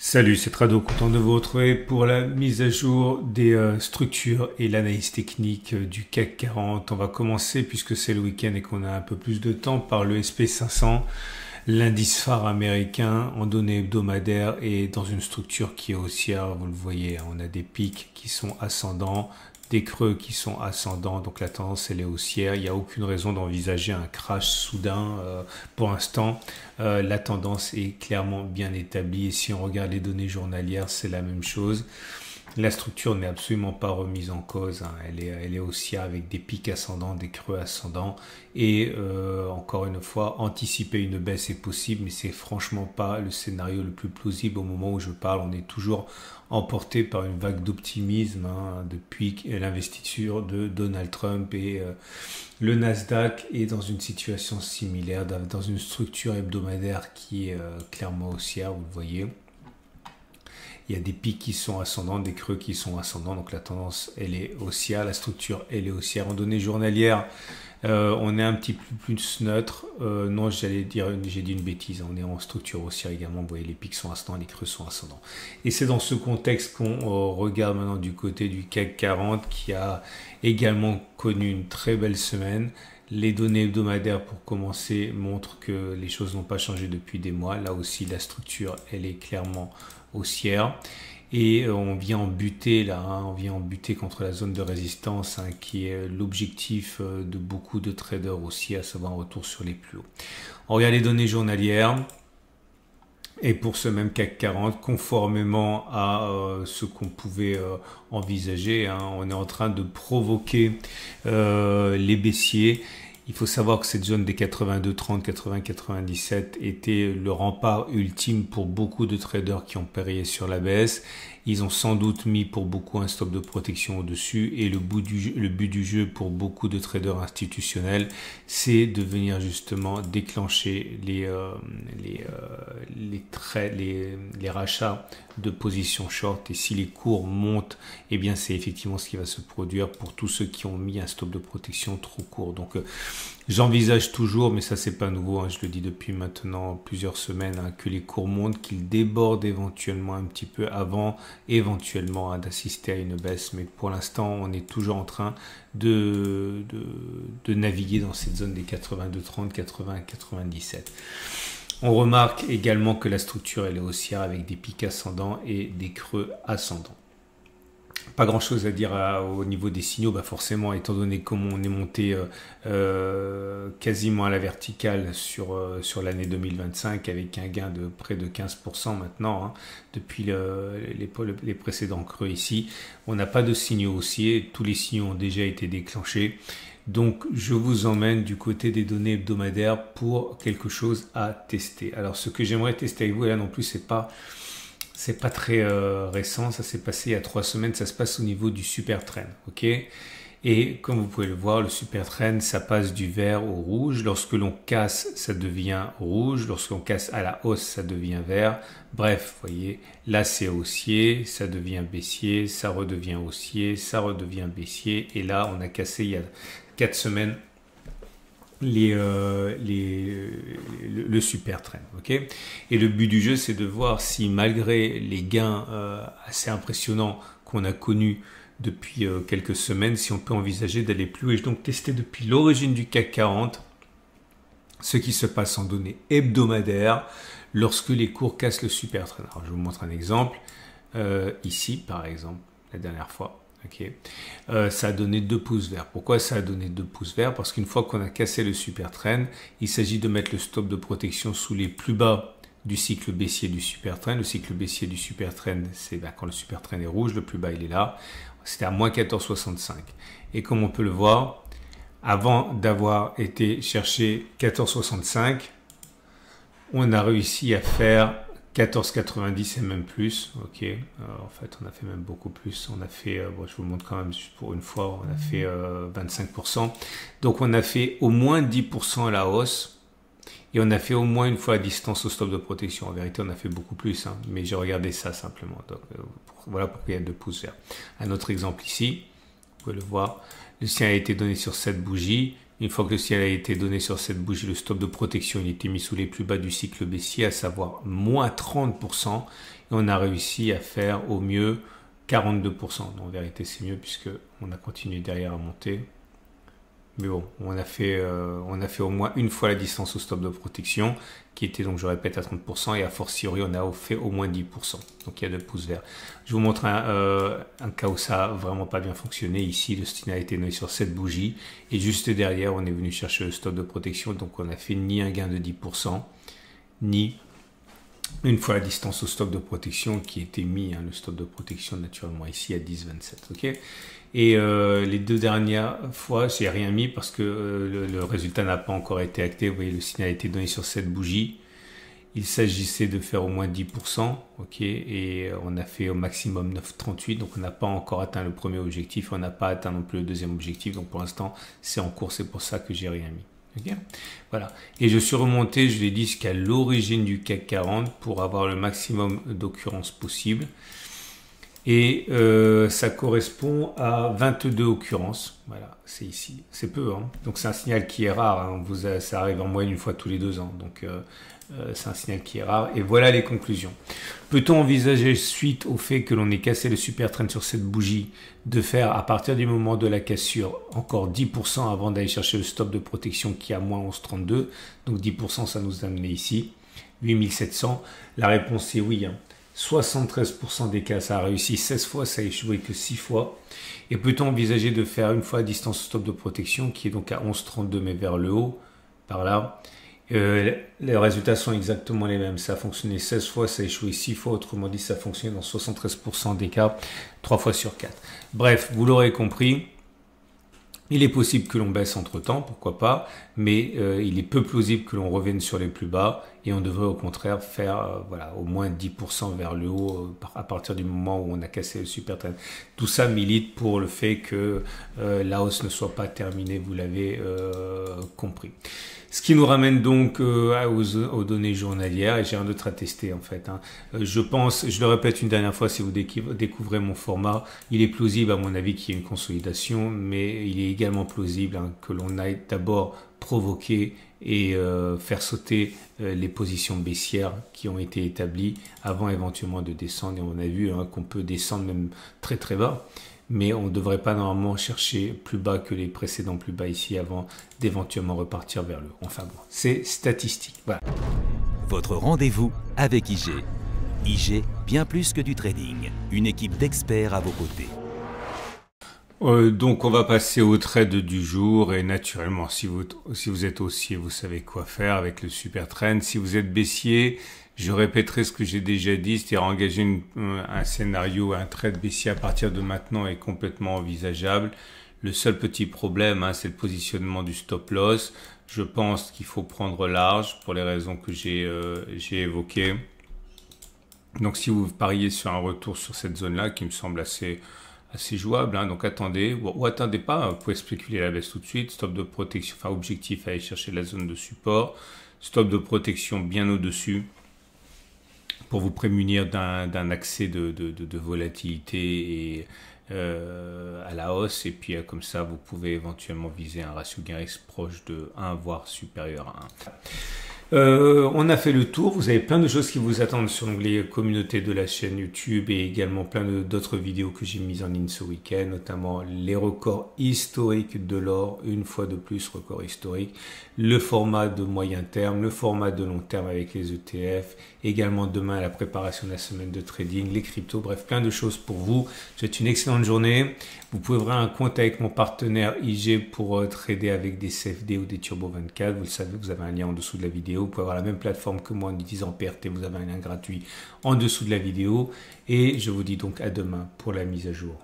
Salut, c'est Trado, content de vous retrouver pour la mise à jour des structures et l'analyse technique du CAC 40. On va commencer, puisque c'est le week-end et qu'on a un peu plus de temps, par le SP500, l'indice phare américain en données hebdomadaires et dans une structure qui est haussière. Vous le voyez, on a des pics qui sont ascendants, des creux qui sont ascendants, donc la tendance elle est haussière. Il n'y a aucune raison d'envisager un crash soudain pour l'instant. La tendance est clairement bien établie et si on regarde les données journalières, c'est la même chose. La structure n'est absolument pas remise en cause, hein. Elle est haussière avec des pics ascendants, des creux ascendants et encore une fois, anticiper une baisse est possible, mais c'est franchement pas le scénario le plus plausible au moment où je parle. On est toujours emporté par une vague d'optimisme depuis l'investiture de Donald Trump et le Nasdaq est dans une situation similaire, dans une structure hebdomadaire qui est clairement haussière, vous le voyez. Il y a des pics qui sont ascendants, des creux qui sont ascendants, donc la tendance elle est haussière, la structure elle est haussière. En données journalières, on est un petit peu plus neutre. Non, j'ai dit une bêtise. On est en structure haussière également. Vous voyez, les pics sont ascendants, les creux sont ascendants. Et c'est dans ce contexte qu'on regarde maintenant du côté du CAC 40 qui a également connu une très belle semaine. Les données hebdomadaires, pour commencer, montrent que les choses n'ont pas changé depuis des mois. Là aussi, la structure, elle est clairement haussière. Et on vient en buter là, on vient en buter contre la zone de résistance qui est l'objectif de beaucoup de traders aussi, à savoir un retour sur les plus hauts. On regarde les données journalières. Et pour ce même CAC 40, conformément à ce qu'on pouvait envisager, on est en train de provoquer les baissiers. Il faut savoir que cette zone des 82,30, 80,97 était le rempart ultime pour beaucoup de traders qui ont parié sur la baisse. Ils ont sans doute mis pour beaucoup un stop de protection au-dessus et le but du jeu pour beaucoup de traders institutionnels, c'est de venir justement déclencher les rachats de positions short et si les cours montent, eh bien c'est effectivement ce qui va se produire pour tous ceux qui ont mis un stop de protection trop court. Donc j'envisage toujours, mais ça c'est pas nouveau, je le dis depuis maintenant plusieurs semaines, que les cours montent, qu'ils débordent éventuellement un petit peu avant éventuellement d'assister à une baisse, mais pour l'instant on est toujours en train de naviguer dans cette zone des 82,30, 80, 97. On remarque également que la structure elle est haussière avec des pics ascendants et des creux ascendants. Pas grand chose à dire au niveau des signaux, forcément étant donné comment on est monté quasiment à la verticale sur l'année 2025 avec un gain de près de 15% maintenant depuis les précédents creux ici. On n'a pas de signaux haussiers, tous les signaux ont déjà été déclenchés. Donc je vous emmène du côté des données hebdomadaires pour quelque chose à tester. Alors ce que j'aimerais tester avec vous, et là non plus c'est pas très récent, ça s'est passé il y a 3 semaines, ça se passe au niveau du super trend, ok? Et comme vous pouvez le voir, le super trend, ça passe du vert au rouge. Lorsque l'on casse, ça devient rouge. Lorsqu'on casse à la hausse, ça devient vert. Bref, vous voyez, là c'est haussier, ça devient baissier, ça redevient haussier, ça redevient baissier. Et là, on a cassé il y a 4 semaines le super trend, ok? Et le but du jeu, c'est de voir si malgré les gains assez impressionnants qu'on a connus depuis quelques semaines, si on peut envisager d'aller plus haut. Et donc tester depuis l'origine du CAC 40 ce qui se passe en données hebdomadaires lorsque les cours cassent le super trend. Alors je vous montre un exemple ici par exemple la dernière fois. Okay. Ça a donné 2 pouces verts. Pourquoi ça a donné 2 pouces verts? Parce qu'une fois qu'on a cassé le super trend, il s'agit de mettre le stop de protection sous les plus bas du cycle baissier du super trend. Le cycle baissier du super trend, c'est quand le super trend est rouge, le plus bas il est là. C'était à moins 14,65. Et comme on peut le voir, avant d'avoir été chercher 14,65, on a réussi à faire 14,90 et même plus, ok. En fait, on a fait même beaucoup plus. On a fait, je vous le montre quand même juste pour une fois, on a fait 25%. Donc, on a fait au moins 10% à la hausse et on a fait au moins une fois à distance au stop de protection. En vérité, on a fait beaucoup plus, mais j'ai regardé ça simplement. Donc, voilà pourquoi il y a 2 pouces verts. Un autre exemple ici, vous pouvez le voir. Le sien a été donné sur cette bougie Une fois que le signal a été donné sur cette bougie, le stop de protection il était mis sous les plus bas du cycle baissier, à savoir moins 30%. Et on a réussi à faire au mieux 42%. En vérité, c'est mieux puisque on a continué derrière à monter. Mais bon, on a fait au moins une fois la distance au stop de protection, qui était donc, je répète, à 30%, et a fortiori, on a fait au moins 10%. Donc, il y a 2 pouces verts. Je vous montre un cas où ça n'a vraiment pas bien fonctionné. Ici, le signal a été donné sur cette bougie, et juste derrière, on est venu chercher le stop de protection. Donc, on n'a fait ni un gain de 10%, ni une fois la distance au stop de protection qui était mis, le stop de protection naturellement ici à 10,27. Ok. Et les 2 dernières fois, j'ai rien mis parce que le résultat n'a pas encore été acté. Vous voyez, le signal a été donné sur cette bougie. Il s'agissait de faire au moins 10%. Ok. Et on a fait au maximum 9,38. Donc on n'a pas encore atteint le premier objectif. On n'a pas atteint non plus le deuxième objectif. Donc pour l'instant, c'est en cours. C'est pour ça que j'ai rien mis. Okay. Voilà. Et je suis remonté, je l'ai dit, jusqu'à l'origine du CAC 40 pour avoir le maximum d'occurrences possible. Et ça correspond à 22 occurrences. Voilà, c'est ici. C'est peu. Hein. Donc c'est un signal qui est rare. Hein. Ça arrive en moyenne une fois tous les 2 ans. Donc c'est un signal qui est rare. Et voilà les conclusions. Peut-on envisager, suite au fait que l'on ait cassé le super trend sur cette bougie, de faire à partir du moment de la cassure encore 10% avant d'aller chercher le stop de protection qui est à moins 11,32. Donc 10%, ça nous a amené ici 8700. La réponse est oui. Hein. 73% des cas, ça a réussi 16 fois, ça a échoué que 6 fois. Et peut-on envisager de faire une fois à distance stop de protection qui est donc à 11,32 mais vers le haut, par là. Les résultats sont exactement les mêmes. Ça a fonctionné 16 fois, ça a échoué 6 fois. Autrement dit, ça a fonctionné dans 73% des cas, 3 fois sur 4. Bref, vous l'aurez compris. Il est possible que l'on baisse entre-temps, pourquoi pas, mais il est peu plausible que l'on revienne sur les plus bas et on devrait au contraire faire au moins 10% vers le haut à partir du moment où on a cassé le super trend. Tout ça milite pour le fait que la hausse ne soit pas terminée, vous l'avez compris. Ce qui nous ramène donc aux données journalières, et j'ai rien d'autre à tester en fait. Hein. Je pense, je le répète une dernière fois, si vous découvrez mon format, il est plausible à mon avis qu'il y ait une consolidation, mais il est également plausible que l'on aille d'abord provoquer et faire sauter les positions baissières qui ont été établies avant éventuellement de descendre. Et on a vu qu'on peut descendre même très très bas. Mais on ne devrait pas normalement chercher plus bas que les précédents plus bas ici avant d'éventuellement repartir vers le haut. Enfin bon, c'est statistique. Voilà. Votre rendez-vous avec IG. IG, bien plus que du trading. Une équipe d'experts à vos côtés. Donc on va passer au trade du jour et naturellement si vous êtes haussier, vous savez quoi faire avec le super trend. Si vous êtes baissier, je répéterai ce que j'ai déjà dit, c'est-à-dire engager un scénario, un trade baissier à partir de maintenant est complètement envisageable. Le seul petit problème, c'est le positionnement du stop loss. Je pense qu'il faut prendre large pour les raisons que j'ai évoquées. Donc si vous pariez sur un retour sur cette zone-là qui me semble assez jouable, donc attendez, ou attendez pas, vous pouvez spéculer la baisse tout de suite, stop de protection, enfin objectif à aller chercher la zone de support, stop de protection bien au-dessus, pour vous prémunir d'un accès de volatilité et à la hausse. Et puis comme ça, vous pouvez éventuellement viser un ratio gain-risque proche de 1, voire supérieur à 1. On a fait le tour. Vous avez plein de choses qui vous attendent sur l'onglet communauté de la chaîne YouTube et également plein d'autres vidéos que j'ai mises en ligne ce week-end, notamment les records historiques de l'or, une fois de plus record historique, le format de moyen terme, le format de long terme avec les ETF, également demain la préparation de la semaine de trading, les cryptos, bref plein de choses pour vous. Je vous souhaite une excellente journée. Vous pouvez ouvrir un compte avec mon partenaire IG pour trader avec des CFD ou des Turbo 24. Vous le savez, vous avez un lien en dessous de la vidéo. Vous pouvez avoir la même plateforme que moi en utilisant PRT. Vous avez un lien gratuit en dessous de la vidéo. Et je vous dis donc à demain pour la mise à jour.